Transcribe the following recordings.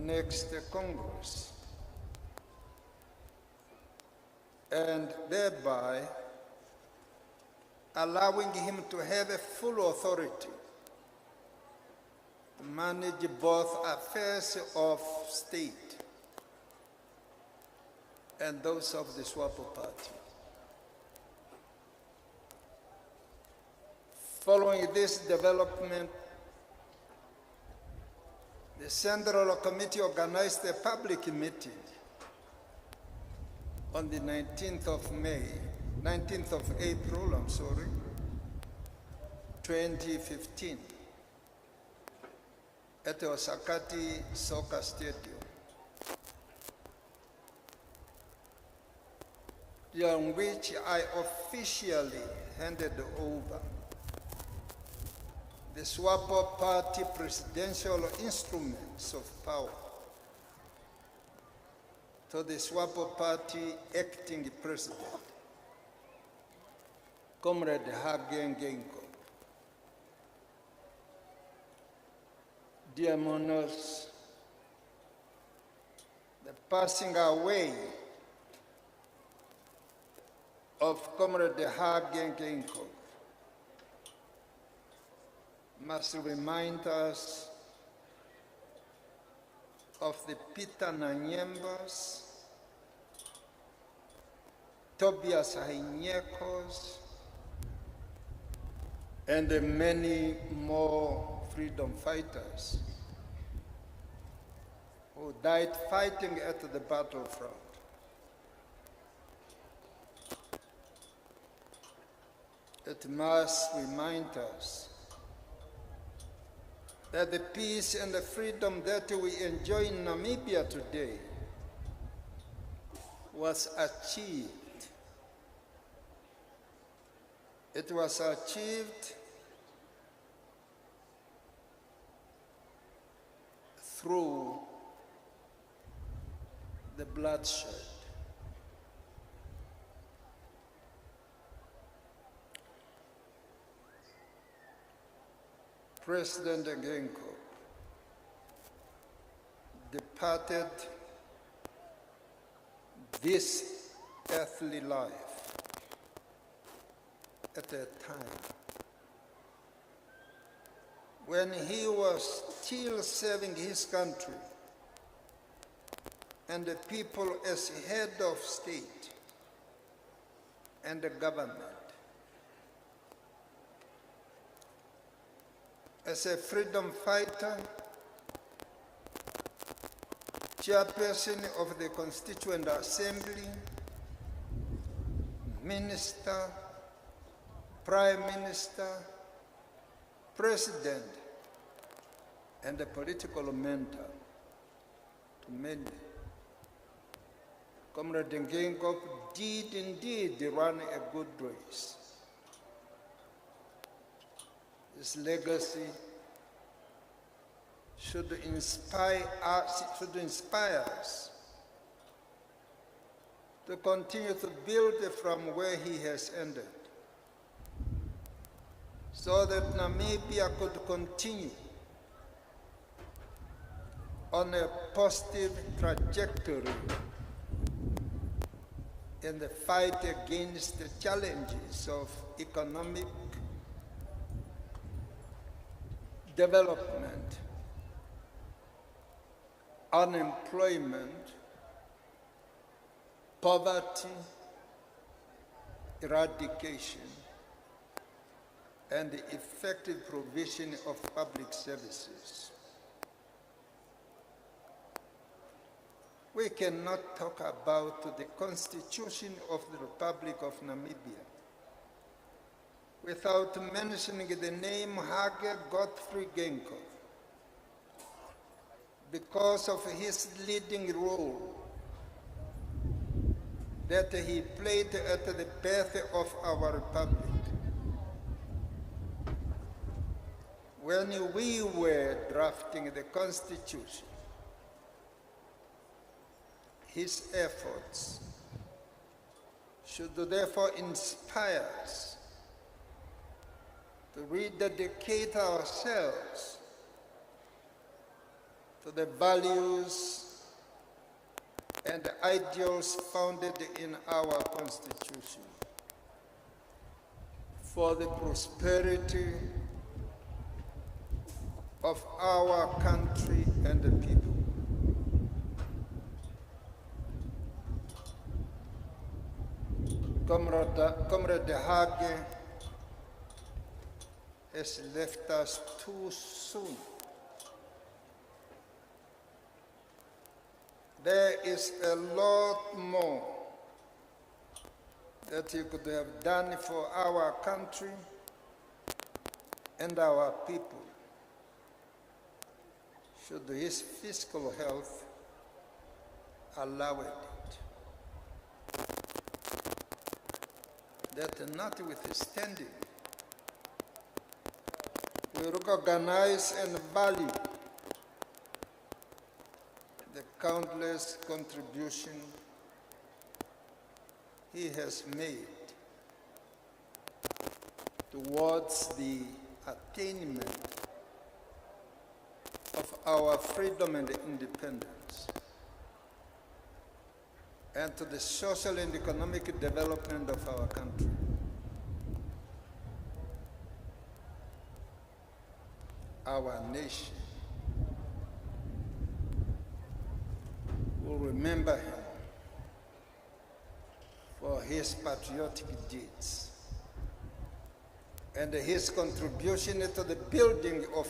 next Congress, and thereby allowing him to have a full authority to manage both affairs of state and those of the SWAPO party. Following this development, the Central Committee organized a public meeting on the 19th of April, 2015, at the Osakati Soccer Stadium, during which I officially handed over the SWAPO party presidential instruments of power to the SWAPO party acting president, Comrade Hage and Geingob. Dear monarchs, the passing away of Comrade Hage and Geingob must remind us of the Peter Nanyembas, Tobias Hainyekos, and the many more freedom fighters who died fighting at the battlefront. It must remind us that the peace and the freedom that we enjoy in Namibia today was achieved. It was achieved through the bloodshed. President Geingob departed this earthly life at a time when he was still serving his country and the people as head of state and the government. As a freedom fighter, chairperson of the Constituent Assembly, minister, prime minister, president, and a political mentor to many. Comrade Geingob did indeed run a good race. His legacy should inspire us to continue to build from where he has ended, so that Namibia could continue on a positive trajectory in the fight against the challenges of economic development, unemployment, poverty, eradication, and the effective provision of public services. We cannot talk about the Constitution of the Republic of Namibia without mentioning the name Hage Godfrey Geingob, because of his leading role that he played at the birth of our republic. When we were drafting the Constitution, his efforts should therefore inspire us to rededicate ourselves to the values and ideals founded in our Constitution, for the prosperity of our country and the people. Comrade Hage has left us too soon. There is a lot more that he could have done for our country and our people, should his fiscal health allow it. That notwithstanding, we recognize and value the countless contributions he has made towards the attainment of our freedom and independence, and to the social and economic development of our country. Our nation will remember him for his patriotic deeds and his contribution to the building of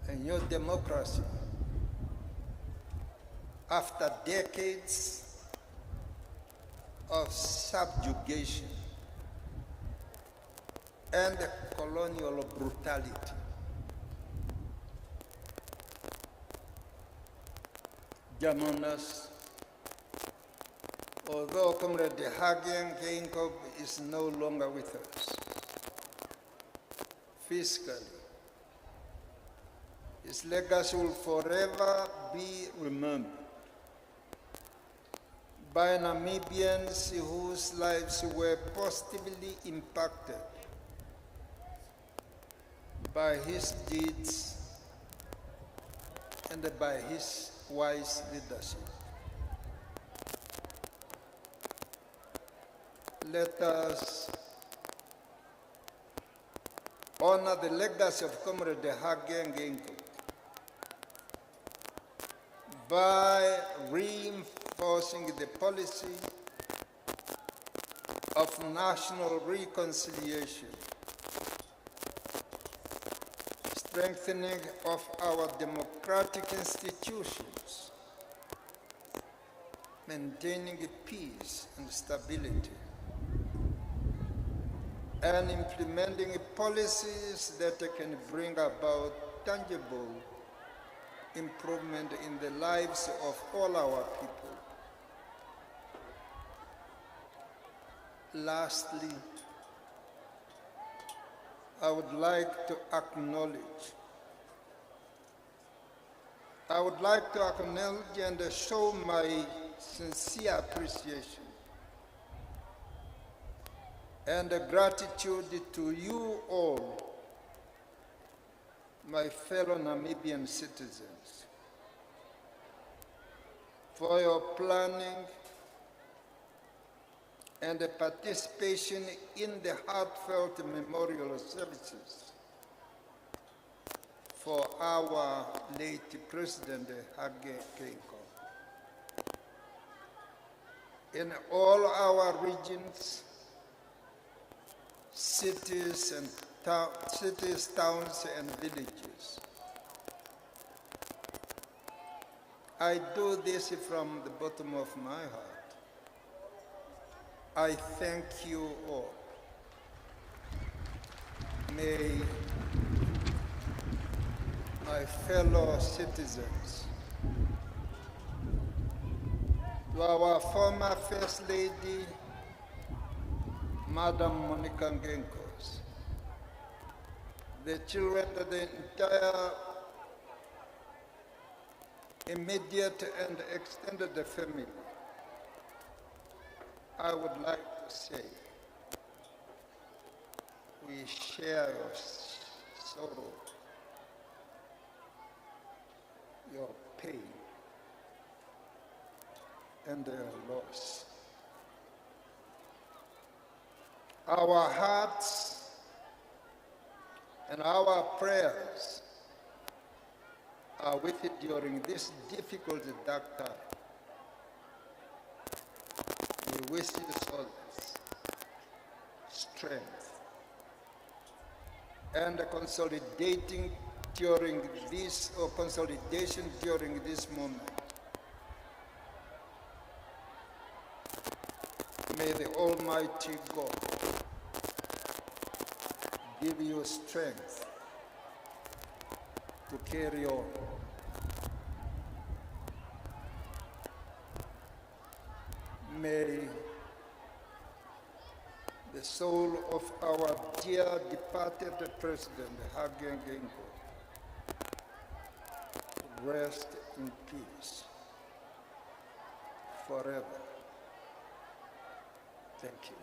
a new democracy after decades of subjugation and colonial brutality. Jamonas, although Comrade Hage Geingob is no longer with us physically, his legacy will forever be remembered by Namibians whose lives were positively impacted by his deeds and by his wise leadership. Let us honor the legacy of Comrade Hage Geingob by reinforcing the policy of national reconciliation, strengthening of our democratic institutions, maintaining peace and stability, and implementing policies that can bring about tangible improvement in the lives of all our people. Lastly, I would like to acknowledge and show my sincere appreciation and gratitude to you all, my fellow Namibian citizens, for your planning and the participation in the heartfelt memorial services for our late President Hage Geingob. In all our regions, cities, towns, and villages, I do this from the bottom of my heart. I thank you all. May my fellow citizens, to our former First Lady, Madam Monica Genkos, the children of the entire immediate and extended family, I would like to say, we share your sorrow pain and their loss. Our hearts and our prayers are with you during this difficult, dark time. We wish you solace, strength, and consolidation during this moment. May the Almighty God give you strength to carry on. May the soul of our dear departed President, Hage Geingob, rest in peace forever. Thank you.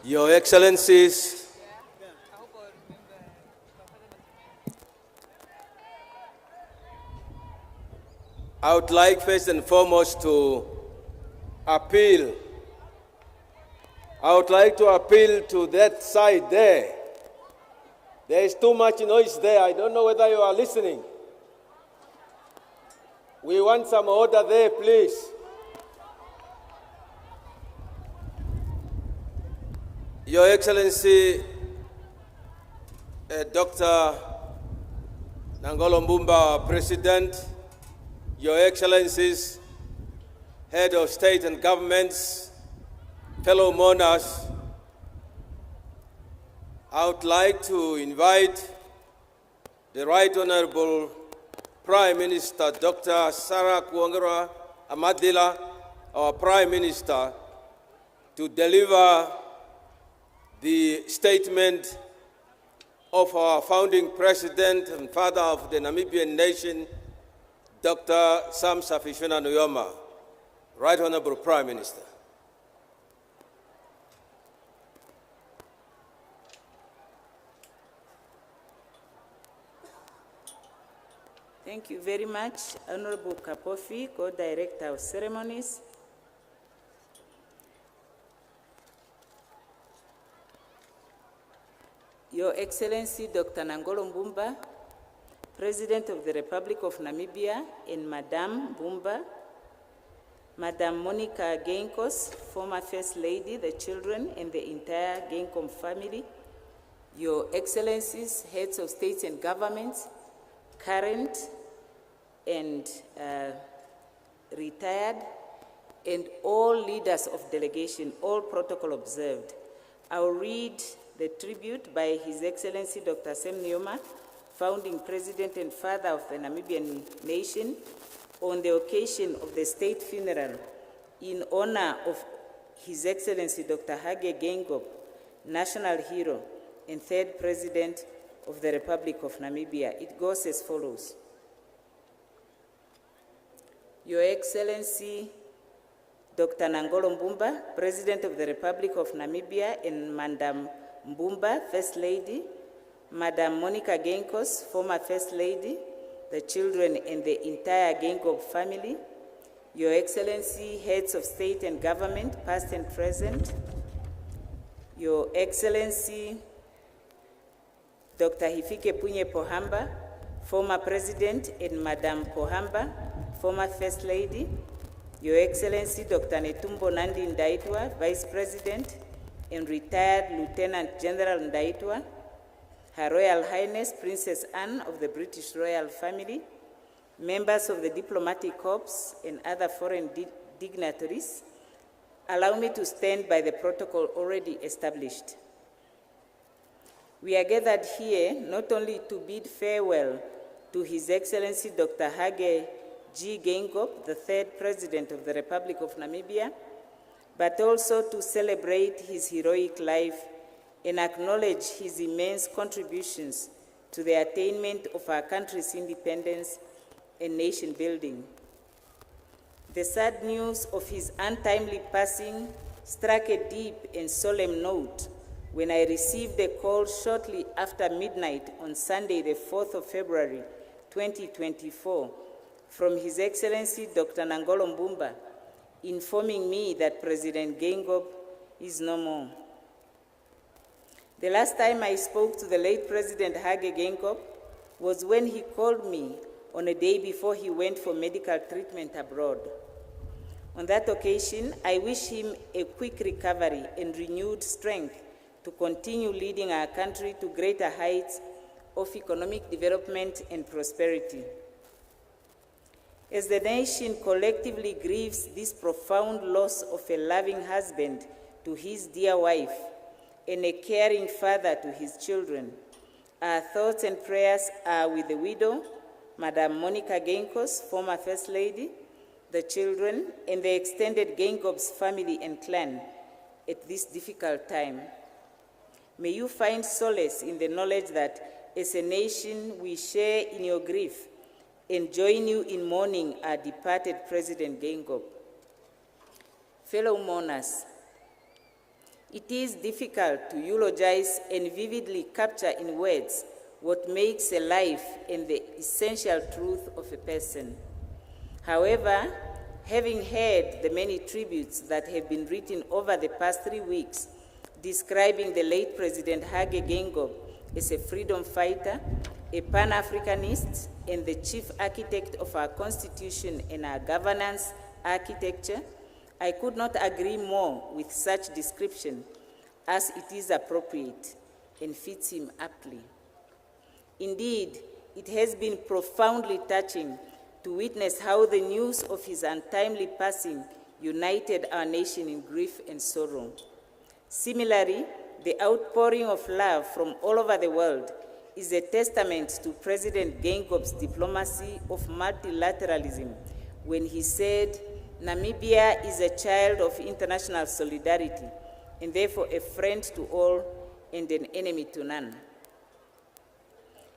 Your Excellencies, I would like first and foremost to appeal. I would like to appeal to that side there. There is too much noise there. I don't know whether you are listening. We want some order there, please. Your Excellency, Dr. Nangolo Mbumba, President, Your Excellencies, Head of State and Governments, fellow monarchs, I would like to invite the Right Honorable Prime Minister, Dr. Sarah Kuongera Amadila, our Prime Minister, to deliver the statement of our founding president and father of the Namibian nation, Dr. Sam Safishuna Nujoma. Right Honorable Prime Minister. Thank you very much, Honorable Kapofi, Co-Director of Ceremonies. Your Excellency, Dr. Nangolo Mbumba, President of the Republic of Namibia, and Madame Mbumba, Madame Monica Geinkos, former First Lady, the children, and the entire Geingob family, Your Excellencies, Heads of States and Governments, current and retired, and all leaders of delegation, all protocol observed. I will read the tribute by His Excellency Dr. Sam Nujoma, founding president and father of the Namibian nation, on the occasion of the state funeral in honor of His Excellency Dr. Hage Geingob, national hero and third president of the Republic of Namibia. It goes as follows. Your Excellency Dr. Nangolo Mbumba, President of the Republic of Namibia, and Madam Mbumba, First Lady, Madam Monica Geinkos, former First Lady, the children and the entire Geingob family, Your Excellency, heads of state and government, past and present, Your Excellency Dr. Hifike Punye Pohamba, former President, and Madam Pohamba, former First Lady, Your Excellency Dr. Netumbo Nandi Ndaitwa, Vice President, and retired Lieutenant General Ndaitwa, Her Royal Highness Princess Anne of the British Royal Family, members of the Diplomatic Corps, and other foreign dignitaries, allow me to stand by the protocol already established. We are gathered here not only to bid farewell to His Excellency Dr. Hage G. Geingob, the third President of the Republic of Namibia, but also to celebrate his heroic life and acknowledge his immense contributions to the attainment of our country's independence and nation building. The sad news of his untimely passing struck a deep and solemn note when I received a call shortly after midnight on Sunday, the 4th of February, 2024, from His Excellency Dr. Nangolo Mbumba, informing me that President Geingob is no more. The last time I spoke to the late President Hage Geingob was when he called me on a day before he went for medical treatment abroad. On that occasion, I wish him a quick recovery and renewed strength to continue leading our country to greater heights of economic development and prosperity. As the nation collectively grieves this profound loss of a loving husband to his dear wife and a caring father to his children, our thoughts and prayers are with the widow, Madam Monica Geinkos, former First Lady, the children, and the extended Geingob's family and clan at this difficult time. May you find solace in the knowledge that as a nation we share in your grief and join you in mourning our departed President Geingob. Fellow mourners, it is difficult to eulogize and vividly capture in words what makes a life and the essential truth of a person. However, having heard the many tributes that have been written over the past 3 weeks describing the late President Hage Geingob as a freedom fighter, a Pan-Africanist, and the chief architect of our Constitution and our governance architecture, I could not agree more with such description, as it is appropriate and fits him aptly. Indeed, it has been profoundly touching to witness how the news of his untimely passing united our nation in grief and sorrow. Similarly, the outpouring of love from all over the world is a testament to President Geingob's diplomacy of multilateralism when he said, "Namibia is a child of international solidarity and therefore a friend to all and an enemy to none."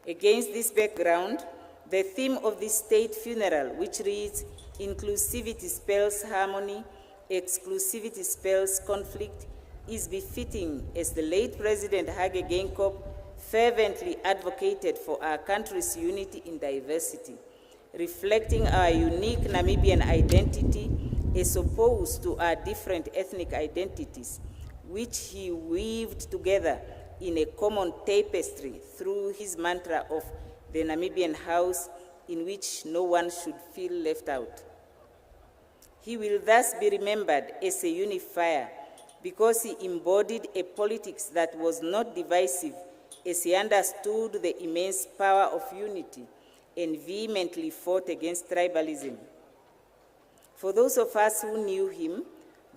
Against this background, the theme of this state funeral, which reads, "Inclusivity spells harmony, exclusivity spells conflict," is befitting as the late President Hage Geingob fervently advocated for our country's unity in diversity, reflecting our unique Namibian identity as opposed to our different ethnic identities, which he weaved together in a common tapestry through his mantra of the Namibian house, in which no one should feel left out. He will thus be remembered as a unifier because he embodied a politics that was not divisive, as he understood the immense power of unity and vehemently fought against tribalism. For those of us who knew him,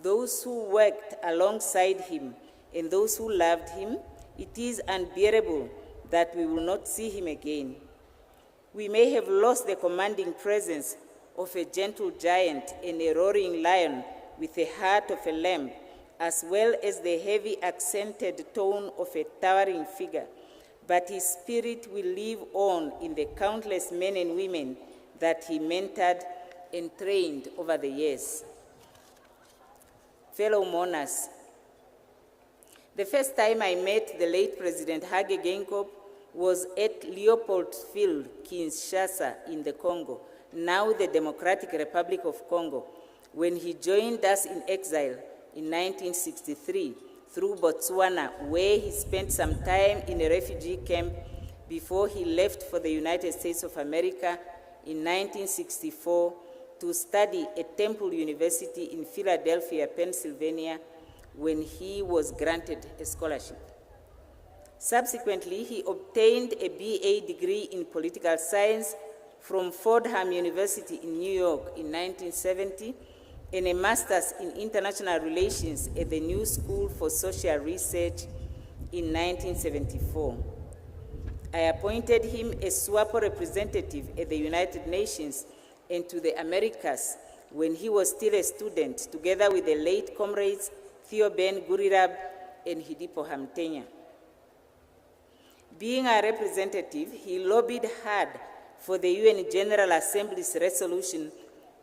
those who worked alongside him, and those who loved him, it is unbearable that we will not see him again. We may have lost the commanding presence of a gentle giant and a roaring lion with the heart of a lamb, as well as the heavy accented tone of a towering figure, but his spirit will live on in the countless men and women that he mentored and trained over the years. Fellow mourners, the first time I met the late President Hage Geingob was at Leopoldville, Kinshasa in the Congo, now the Democratic Republic of Congo, when he joined us in exile in 1963 through Botswana, where he spent some time in a refugee camp before he left for the United States of America in 1964 to study at Temple University in Philadelphia, Pennsylvania, when he was granted a scholarship. Subsequently, he obtained a BA degree in political science from Fordham University in New York in 1970 and a master's in international relations at the New School for Social Research in 1974. I appointed him as SWAPO representative at the United Nations and to the Americas when he was still a student, together with the late comrades Theo Ben Gurirab and Hidipo Hamtenya. Being a representative, he lobbied hard for the UN General Assembly's Resolution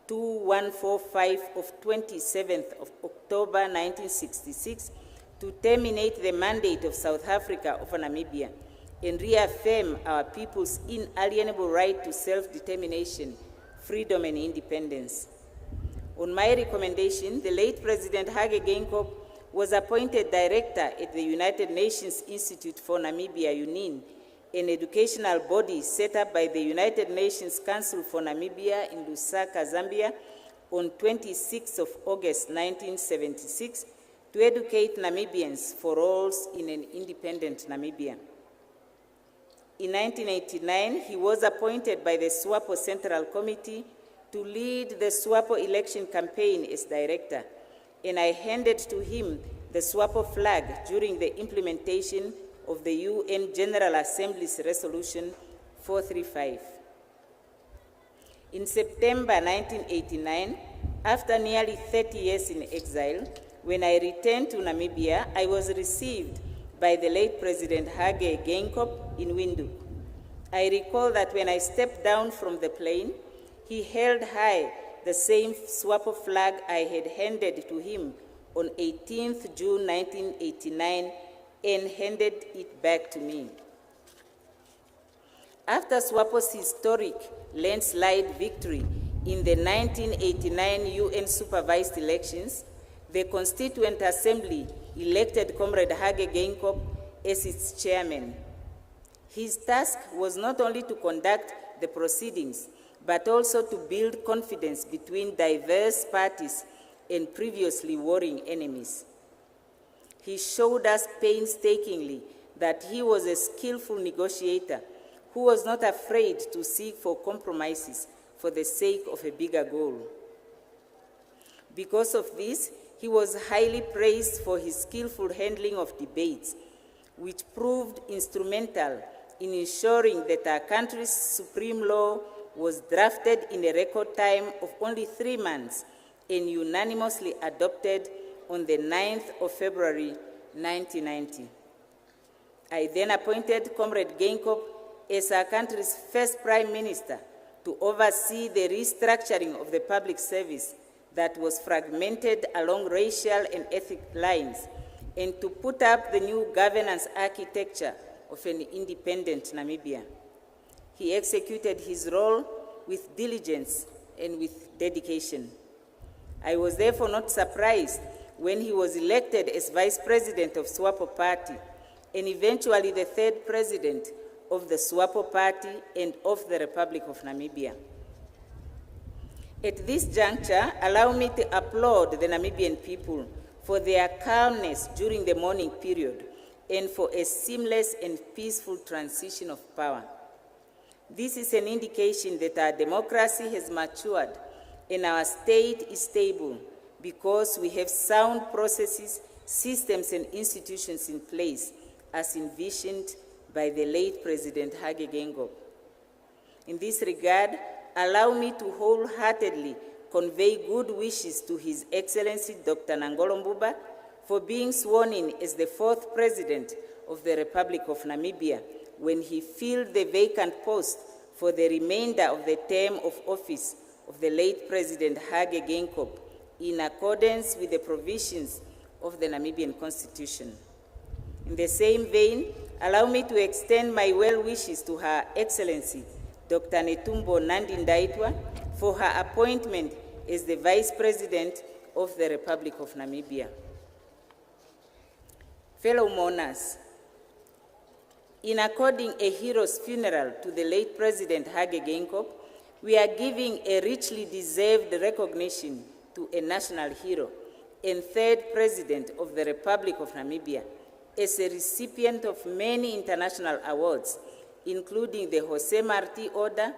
2145 of 27th of October 1966 to terminate the mandate of South Africa over Namibia and reaffirm our people's inalienable right to self-determination, freedom, and independence. On my recommendation, the late President Hage Geingob was appointed director at the United Nations Institute for Namibia, UNIN, an educational body set up by the United Nations Council for Namibia in Lusaka, Zambia, on 26th of August 1976 to educate Namibians for roles in an independent Namibia. In 1989, he was appointed by the SWAPO Central Committee to lead the SWAPO election campaign as director, and I handed to him the SWAPO flag during the implementation of the UN General Assembly's Resolution 435. In September 1989, after nearly 30 years in exile, when I returned to Namibia, I was received by the late President Hage Geingob in Windhoek. I recall that when I stepped down from the plane, he held high the same SWAPO flag I had handed to him on 18th June 1989 and handed it back to me. After SWAPO's historic landslide victory in the 1989 UN supervised elections, the Constituent Assembly elected Comrade Hage Geingob as its chairman. His task was not only to conduct the proceedings, but also to build confidence between diverse parties and previously warring enemies. He showed us painstakingly that he was a skillful negotiator who was not afraid to seek for compromises for the sake of a bigger goal. Because of this, he was highly praised for his skillful handling of debates, which proved instrumental in ensuring that our country's supreme law was drafted in a record time of only 3 months and unanimously adopted on the 9th of February 1990. I then appointed Comrade Geingob as our country's first Prime Minister to oversee the restructuring of the public service that was fragmented along racial and ethnic lines, and to put up the new governance architecture of an independent Namibia. He executed his role with diligence and with dedication. I was therefore not surprised when he was elected as Vice President of SWAPO Party and eventually the 3rd President of the SWAPO Party and of the Republic of Namibia. At this juncture, allow me to applaud the Namibian people for their calmness during the mourning period and for a seamless and peaceful transition of power. This is an indication that our democracy has matured and our state is stable because we have sound processes, systems, and institutions in place as envisioned by the late President Hage Geingob. In this regard, allow me to wholeheartedly convey good wishes to His Excellency Dr. Nangolo Mbumba for being sworn in as the 4th President of the Republic of Namibia when he filled the vacant post for the remainder of the term of office of the late President Hage Geingob in accordance with the provisions of the Namibian Constitution. In the same vein, allow me to extend my well wishes to Her Excellency Dr. Netumbo Nandi-Ndaitwah for her appointment as the Vice President of the Republic of Namibia. Fellow mourners, in according a hero's funeral to the late President Hage Geingob, we are giving a richly deserved recognition to a national hero and 3rd President of the Republic of Namibia as a recipient of many international awards, including the Jose Marti Order,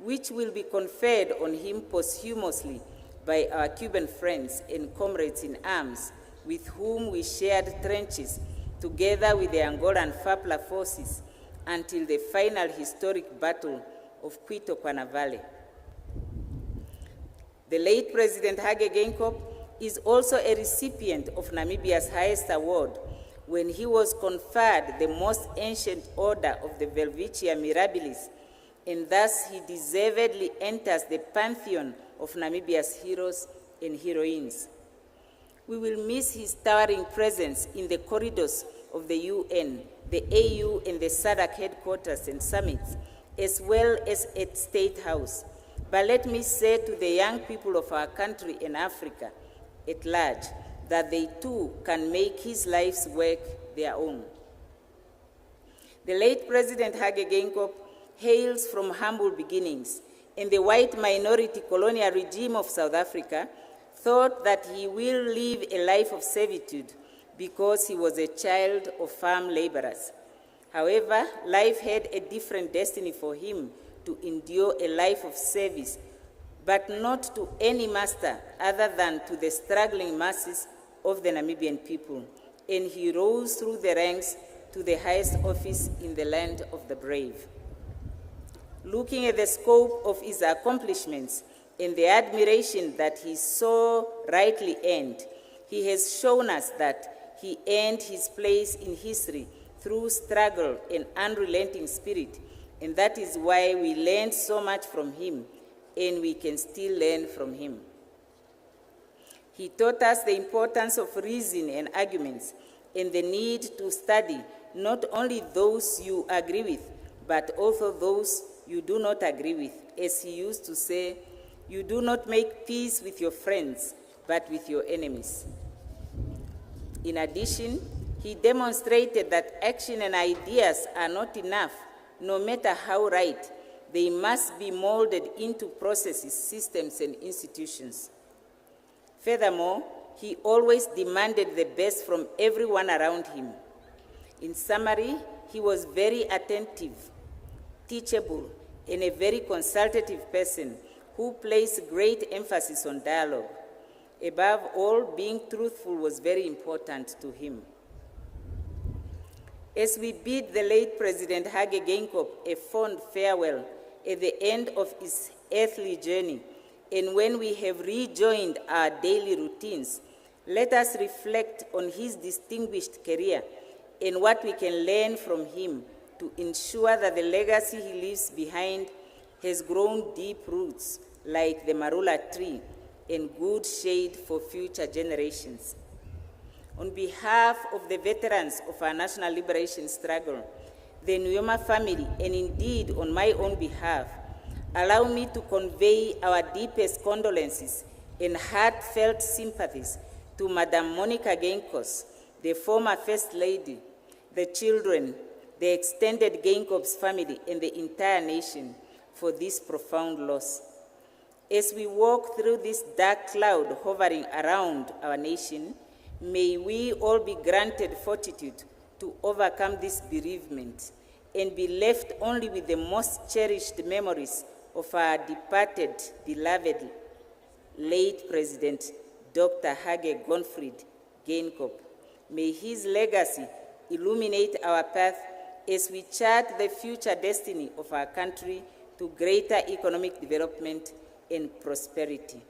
which will be conferred on him posthumously by our Cuban friends and comrades in arms with whom we shared trenches together with the Angolan FAPLA forces until the final historic battle of Quito Cuanavale. The late President Hage Geingob is also a recipient of Namibia's highest award when he was conferred the most ancient order of the Welwitschia Mirabilis, and thus he deservedly enters the pantheon of Namibia's heroes and heroines. We will miss his towering presence in the corridors of the UN, the AU, and the SADC headquarters and summits, as well as at State House. But let me say to the young people of our country and Africa at large that they too can make his life's work their own. The late President Hage Geingob hails from humble beginnings, and the white minority colonial regime of South Africa thought that he will live a life of servitude because he was a child of farm laborers. However, life had a different destiny for him to endure a life of service, but not to any master other than to the struggling masses of the Namibian people, and he rose through the ranks to the highest office in the land of the brave. Looking at the scope of his accomplishments and the admiration that he so rightly earned, he has shown us that he earned his place in history through struggle and unrelenting spirit, and that is why we learned so much from him, and we can still learn from him. He taught us the importance of reason and arguments and the need to study not only those you agree with, but also those you do not agree with. As he used to say, you do not make peace with your friends, but with your enemies. In addition, he demonstrated that action and ideas are not enough, no matter how right. They must be molded into processes, systems, and institutions. Furthermore, he always demanded the best from everyone around him. In summary, he was very attentive, teachable, and a very consultative person who placed great emphasis on dialogue. Above all, being truthful was very important to him. As we bid the late President Hage Geingob a fond farewell at the end of his earthly journey, and when we have rejoined our daily routines, let us reflect on his distinguished career and what we can learn from him to ensure that the legacy he leaves behind has grown deep roots like the marula tree and good shade for future generations. On behalf of the veterans of our national liberation struggle, the Nyoma family, and indeed on my own behalf, allow me to convey our deepest condolences and heartfelt sympathies to Madam Monica Geinkos, the former First Lady, the children, the extended Geingob's family, and the entire nation for this profound loss. As we walk through this dark cloud hovering around our nation, may we all be granted fortitude to overcome this bereavement and be left only with the most cherished memories of our departed, beloved late President Dr. Hage Geingob. May his legacy illuminate our path as we chart the future destiny of our country to greater economic development and prosperity.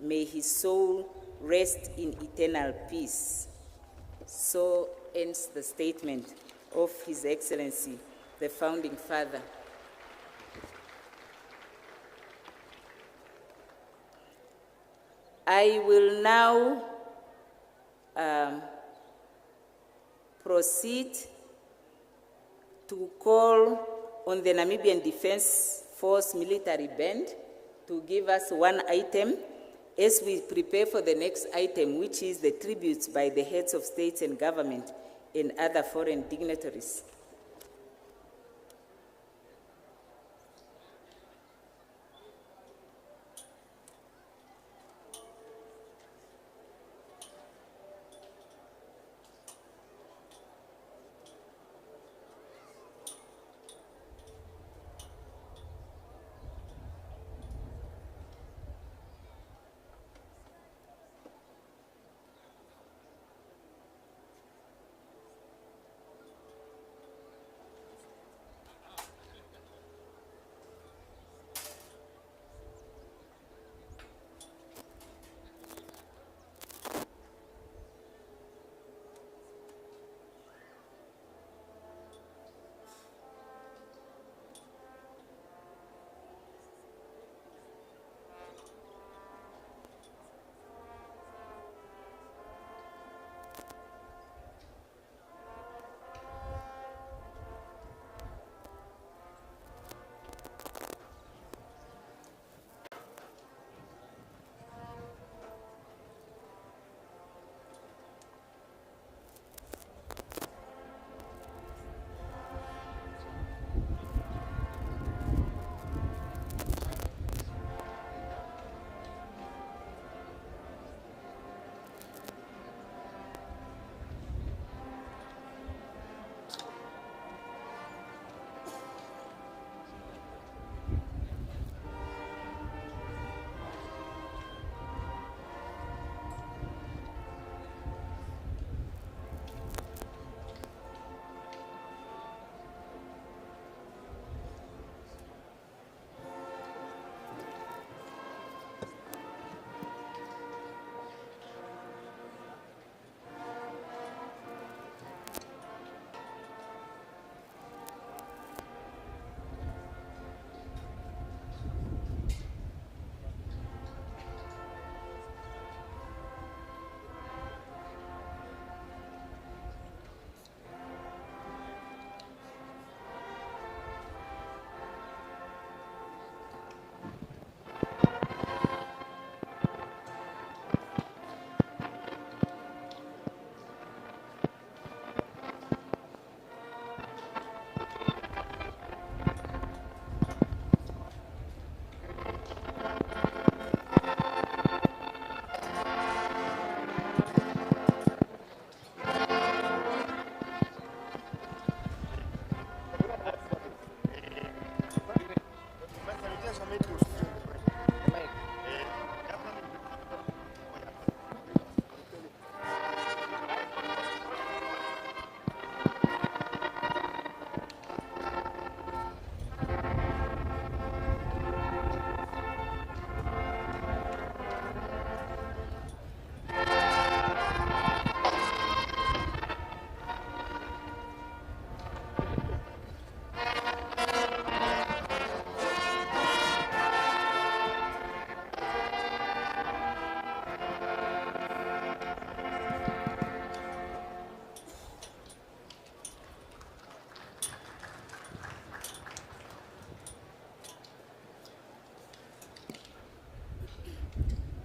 May his soul rest in eternal peace. So ends the statement of His Excellency, the Founding Father. I will now proceed to call on the Namibian Defense Force Military Band to give us one item as we prepare for the next item, which is the tributes by the heads of states and government and other foreign dignitaries.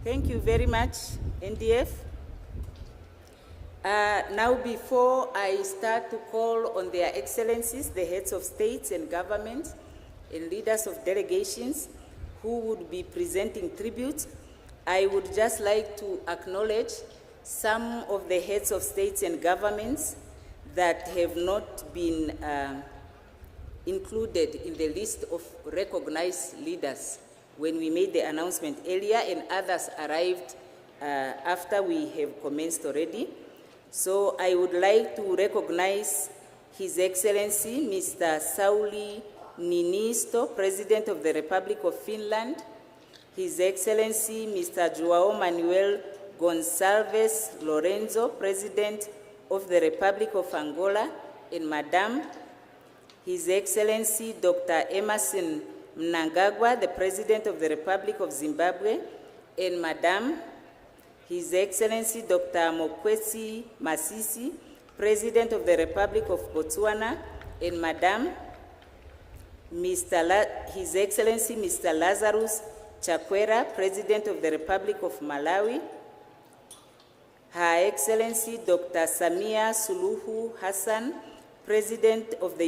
Thank you very much, NDF. Now, before I start to call on their excellencies, the heads of states and governments and leaders of delegations who would be presenting tributes, I would just like to acknowledge some of the heads of states and governments that have not been included in the list of recognized leaders when we made the announcement earlier, and others arrived after we have commenced already. So I would like to recognize His Excellency Mr. Sauli Niinisto, President of the Republic of Finland, His Excellency Mr. João Manuel Gonçalves Lorenzo, President of the Republic of Angola, and Madam, His Excellency Dr. Emerson Mnangagwa, the President of the Republic of Zimbabwe, and Madam, His Excellency Dr. Mokwetsi Masisi, President of the Republic of Botswana, and Madam, His Excellency Mr. Lazarus Chakwera, President of the Republic of Malawi, Her Excellency Dr. Samia Suluhu Hassan, President of the